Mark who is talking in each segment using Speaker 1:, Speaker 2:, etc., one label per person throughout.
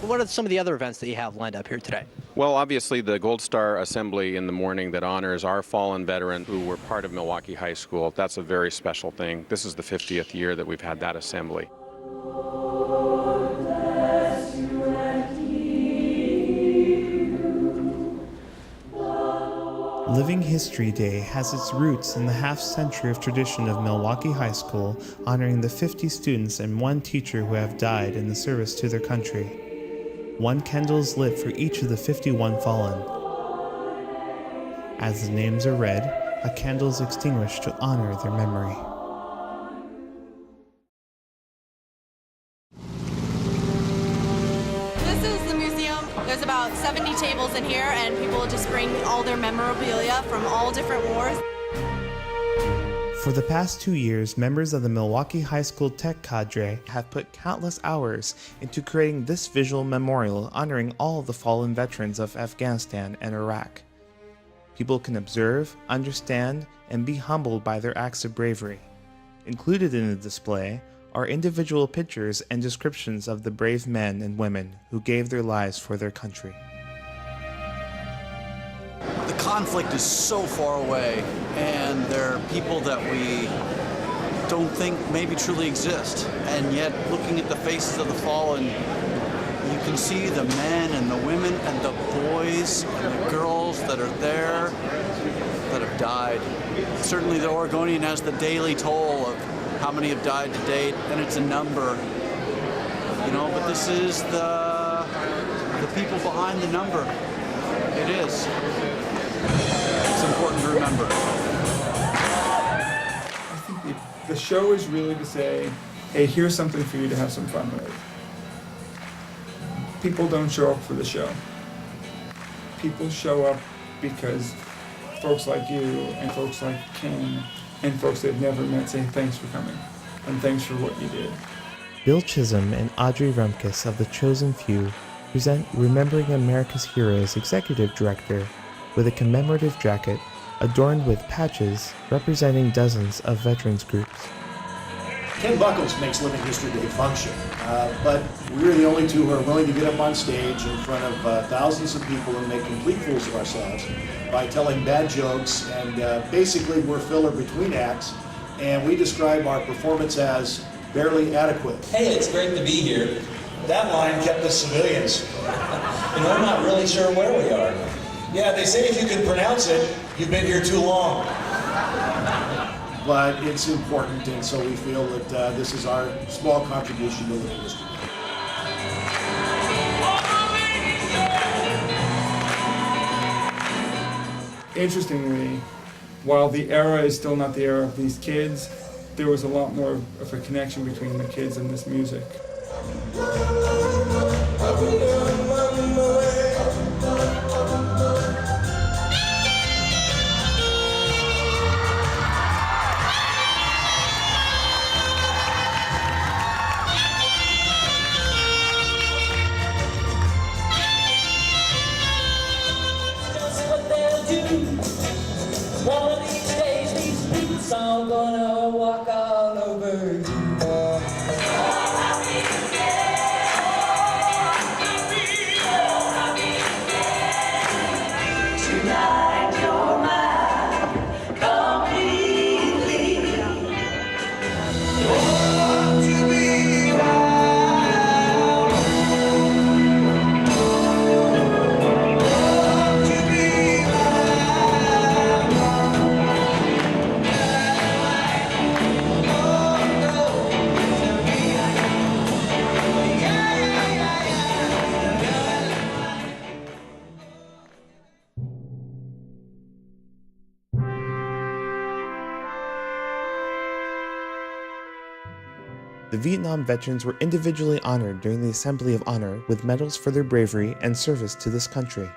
Speaker 1: What are some of the other events that you have lined up here today?
Speaker 2: Well, obviously the Gold Star Assembly in the morning that honors our fallen veteran who were part of Milwaukee High School. That's a very special thing. This is the 50th year that we've had that assembly.
Speaker 3: Living History Day has its roots in the half-century of tradition of Milwaukee High School, honoring the 50 students and one teacher who have died in the service to their country. One candle is lit for each of the 51 fallen. As the names are read, a candle is extinguished to honor their memory.
Speaker 4: This is the museum. There's about 70 tables in here, and people just bring all their memorabilia from all different wars.
Speaker 3: For the past 2 years, members of the Milwaukee High School Tech Cadre have put countless hours into creating this visual memorial honoring all of the fallen veterans of Afghanistan and Iraq. People can observe, understand, and be humbled by their acts of bravery. Included in the display are individual pictures and descriptions of the brave men and women who gave their lives for their country.
Speaker 5: The conflict is so far away, and there are people that we don't think maybe truly exist. And yet, looking at the faces of the fallen, you can see the men and the women and the boys and the girls that are there that have died. Certainly the Oregonian has the daily toll of how many have died to date, and it's a number. You know, but this is the people behind the number. It is. It's important to remember.
Speaker 6: I think the show is really to say, hey, here's something for you to have some fun with. People don't show up for the show. People show up because folks like you and folks like Ken and folks they've never met say thanks for coming and thanks for what you did.
Speaker 3: Bill Chisholm and Audrey Rumkus of The Chosen Few present Remembering America's Heroes Executive Director with a commemorative jacket adorned with patches representing dozens of veterans groups.
Speaker 7: Ken Buckles makes Living History Day function, but we're the only two who are willing to get up on stage in front of thousands of people and make complete fools of ourselves by telling bad jokes, and basically we're filler between acts, and we describe our performance as barely adequate.
Speaker 8: Hey, it's great to be here.
Speaker 7: That line kept us civilians.
Speaker 8: And we're not really sure where we are.
Speaker 7: Yeah, they say if you can pronounce it, you've been here too long. But it's important, and so we feel that this is our small contribution to living history.
Speaker 6: Interestingly, while the era is still not the era of these kids, there was a lot more of a connection between the kids and this music.
Speaker 8: One of these days, these boots are gonna walk all over you. Tonight you're mine completely. Want to be wild. Want to be
Speaker 3: The Vietnam veterans were individually honored during the Assembly of Honor with medals for their bravery and service to this country.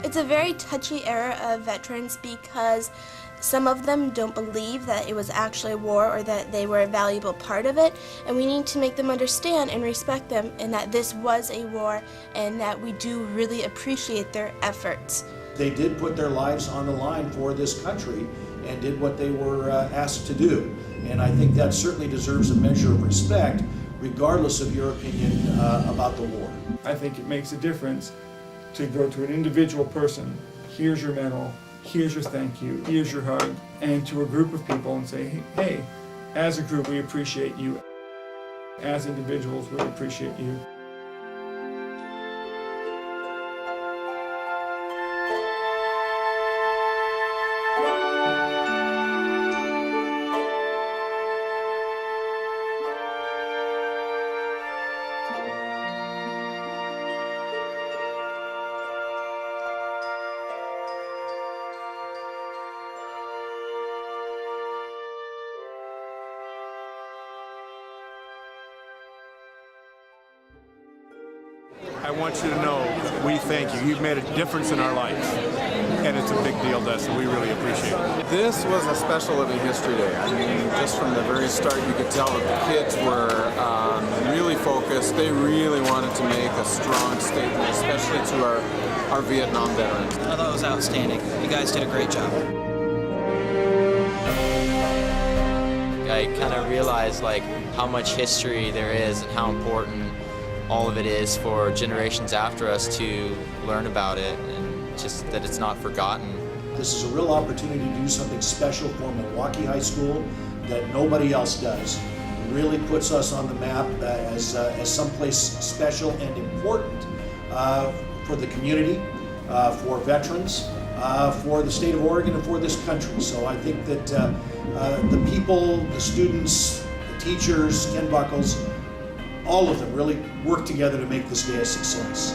Speaker 9: It's a very touchy era of veterans because some of them don't believe that it was actually a war or that they were a valuable part of it, and we need to make them understand and respect them and that this was a war and that we do really appreciate their efforts.
Speaker 7: They did put their lives on the line for this country and did what they were asked to do. And I think that certainly deserves a measure of respect, regardless of your opinion about the war.
Speaker 6: I think it makes a difference to go to an individual person, here's your medal, here's your thank you, here's your hug, and to a group of people and say, hey, as a group we appreciate you. As individuals we appreciate you.
Speaker 10: I want you to know we thank you. You've made a difference in our life, and it's a big deal to us, and we really appreciate it.
Speaker 11: This was a special Living History Day. I mean, just from the very start, you could tell that the kids were really focused. They really wanted to make a strong statement, especially to our Vietnam veterans.
Speaker 12: I thought it was outstanding. You guys did a great job.
Speaker 13: I kind of realized how much history there is and how important all of it is for generations after us to learn about it, and just that it's not forgotten.
Speaker 7: This is a real opportunity to do something special for Milwaukee High School that nobody else does. It really puts us on the map as someplace special and important for the community, for veterans, for the state of Oregon, and for this country. So I think that the people, the students, the teachers, Ken Buckles, all of them really work together to make this day a success.